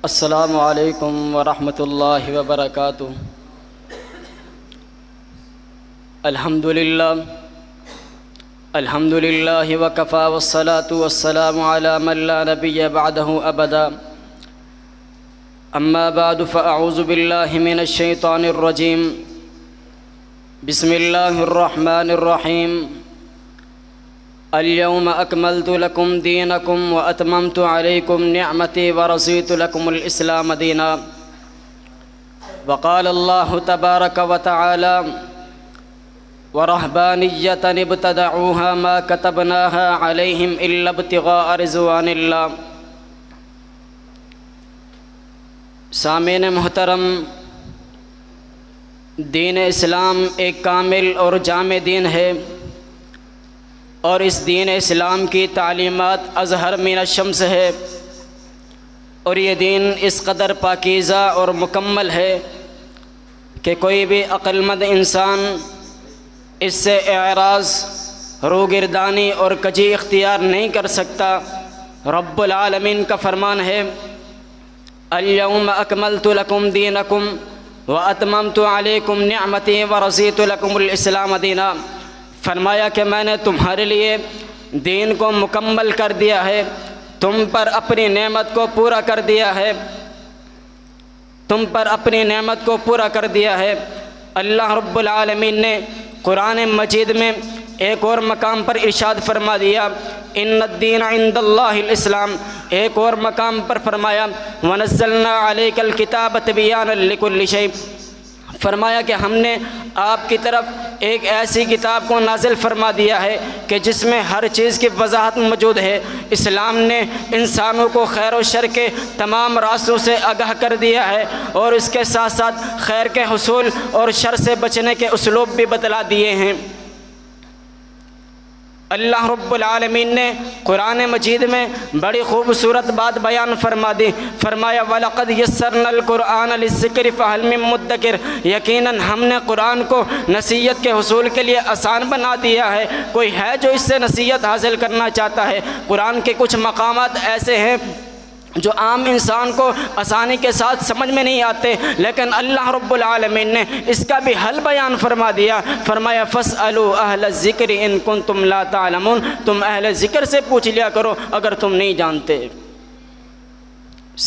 السلام علیکم ورحمۃ اللہ وبرکاتہ۔ الحمدللہ وکفی والصلاة والسلام علی من لا نبی بعدہ ابدا۔ اما بعد فاعوذ باللہ من الشیطان الرجیم۔ بسم اللہ الرحمن الرحیم۔ اليوم اکملت لکم دینکم واتممت علیکم نعمتی ورضیت لکم الاسلام دینا۔ وقال اللہ تبارک وتعالی ورہبانیۃ ابتدعوها ما كتبناها علیہم الا ابتغاء رضوان اللہ۔ سامعین محترم، دین اسلام ایک کامل اور جامع دین ہے، اور اس دین اسلام کی تعلیمات اظہر من الشمس ہے، اور یہ دین اس قدر پاکیزہ اور مکمل ہے کہ کوئی بھی عقل مند انسان اس سے اعراض، روگردانی اور کجی اختیار نہیں کر سکتا۔ رب العالمین کا فرمان ہے الیوم اکملت لکم دینکم واتممت علیکم نعمتی ورضیت لکم الاسلام دینا۔ فرمایا کہ میں نے تمہارے لیے دین کو مکمل کر دیا ہے، تم پر اپنی نعمت کو پورا کر دیا ہے، اللہ رب العالمین نے قرآن مجید میں ایک اور مقام پر ارشاد فرما دیا ان الدین عند اللہ الاسلام۔ ایک اور مقام پر فرمایا ونزلنا علیک الکتاب تبیانا لکل شیء۔ فرمایا کہ ہم نے آپ کی طرف ایک ایسی کتاب کو نازل فرما دیا ہے کہ جس میں ہر چیز کی وضاحت موجود ہے۔ اسلام نے انسانوں کو خیر و شر کے تمام راستوں سے آگاہ کر دیا ہے، اور اس کے ساتھ ساتھ خیر کے حصول اور شر سے بچنے کے اسلوب بھی بتلا دیے ہیں۔ اللہ رب العالمین نے قرآن مجید میں بڑی خوبصورت بات بیان فرما دی۔ فرمایا وَلَقَدْ يَسَّرْنَا الْقُرْآنَ لِلذِّكْرِ فَهَلْ مِن مُدَّكِرٍ۔ یقیناً ہم نے قرآن کو نصیحت کے حصول کے لیے آسان بنا دیا ہے، کوئی ہے جو اس سے نصیحت حاصل کرنا چاہتا ہے۔ قرآن کے کچھ مقامات ایسے ہیں جو عام انسان کو آسانی کے ساتھ سمجھ میں نہیں آتے، لیکن اللہ رب العالمین نے اس کا بھی حل بیان فرما دیا۔ فرمایا فَاسْأَلُوا أَهْلَ الذِّكْرِ إِن كُنتُمْ لَا تَعْلَمُونَ۔ تم اہل ذکر سے پوچھ لیا کرو اگر تم نہیں جانتے۔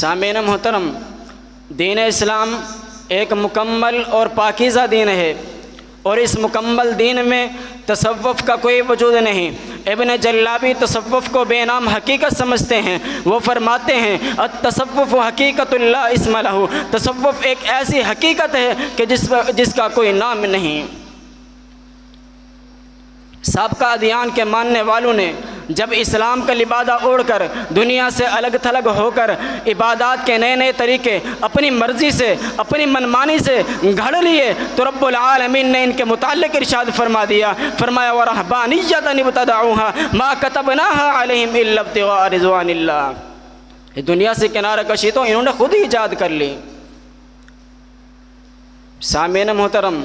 سامعین محترم، دین اسلام ایک مکمل اور پاکیزہ دین ہے، اور اس مکمل دین میں تصوف کا کوئی وجود نہیں۔ ابن جلابی تصوف کو بے نام حقیقت سمجھتے ہیں۔ وہ فرماتے ہیں التصوف حقیقت لا اسم لہ۔ تصوف ایک ایسی حقیقت ہے کہ جس کا کوئی نام نہیں۔ سابقہ ادیان کے ماننے والوں نے جب اسلام کا لبادہ اوڑھ کر دنیا سے الگ تھلگ ہو کر عبادات کے نئے نئے طریقے اپنی مرضی سے، اپنی منمانی سے گھڑ لیے، تو رب العالمین نے ان کے متعلق ارشاد فرما دیا۔ فرمایا وَرَهْبَانِيَّةً ابْتَدَعُوهَا مَا كَتَبْنَاهَا عَلَيْهِمْ إِلَّا ابْتِغَاءَ رِضْوَانِ اللَّهِ۔ یہ دنیا سے کنارہ کشی تو انہوں نے خود ہی ایجاد کر لی۔ سامعین محترم،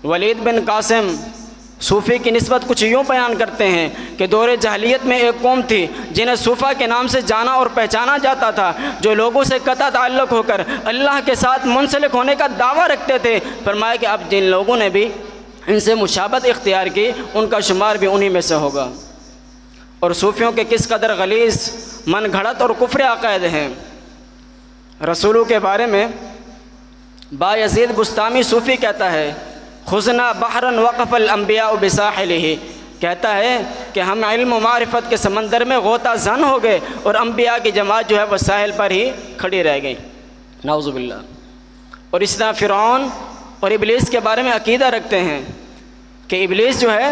ولید بن قاسم صوفی کی نسبت کچھ یوں بیان کرتے ہیں کہ دور جاہلیت میں ایک قوم تھی جنہیں صوفہ کے نام سے جانا اور پہچانا جاتا تھا، جو لوگوں سے قطع تعلق ہو کر اللہ کے ساتھ منسلک ہونے کا دعویٰ رکھتے تھے۔ فرمایا کہ اب جن لوگوں نے بھی ان سے مشابہت اختیار کی، ان کا شمار بھی انہی میں سے ہوگا۔ اور صوفیوں کے کس قدر غلیظ، من گھڑت اور کفر عقائد ہیں۔ رسولوں کے بارے میں بایزید بستامی صوفی کہتا ہے خزنا بحرن وقف الانبیاء بساحلہ۔ کہتا ہے کہ ہم علم و معرفت کے سمندر میں غوطہ زن ہو گئے، اور انبیاء کی جماعت جو ہے وہ ساحل پر ہی کھڑی رہ گئی، نعوذ باللہ۔ اور اس طرح فرعون اور ابلیس کے بارے میں عقیدہ رکھتے ہیں کہ ابلیس جو ہے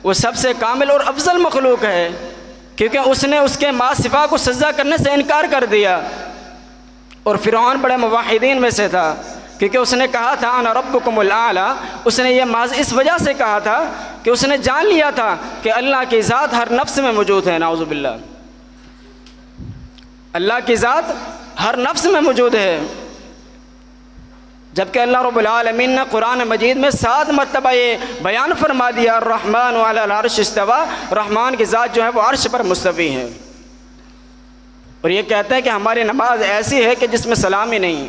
وہ سب سے کامل اور افضل مخلوق ہے، کیونکہ اس نے اس کے ما سوا کو سجدہ کرنے سے انکار کر دیا۔ اور فرعون بڑے موحدین میں سے تھا، کیونکہ اس نے کہا تھا انا ربکم الاعلی۔ اس نے یہ محض اس وجہ سے کہا تھا کہ اس نے جان لیا تھا کہ اللہ کی ذات ہر نفس میں موجود ہے، نعوذ باللہ۔ اللہ کی ذات ہر نفس میں موجود ہے، جبکہ اللہ رب العالمین نے قرآن مجید میں 7 مرتبہ یہ بیان فرما دیا الرحمن علی العرش استویٰ۔ رحمان کی ذات جو ہے وہ عرش پر مستوی ہے۔ اور یہ کہتے ہیں کہ ہماری نماز ایسی ہے کہ جس میں سلام ہی نہیں۔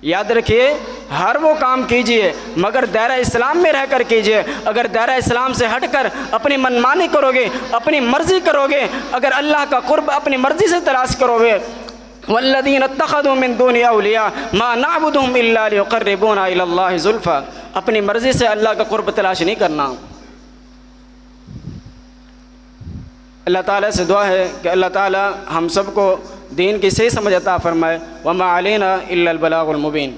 یاد رکھیے ہر وہ کام کیجئے مگر دائرہ اسلام میں رہ کر کیجئے۔ اگر دائرہ اسلام سے ہٹ کر اپنی منمانی کرو گے، اپنی مرضی کرو گے، اگر اللہ کا قرب اپنی مرضی سے تلاش کرو گے، والذین اتخذوا من دون اولیاء ما نعبدهم الا ليقربونا الى اللہ زلفا، اپنی مرضی سے اللہ کا قرب تلاش نہیں کرنا۔ اللہ تعالیٰ سے دعا ہے کہ اللہ تعالیٰ ہم سب کو دین کی صحیح سمجھ عطا فرمائے۔ وما علینا الا البلاغ المبین۔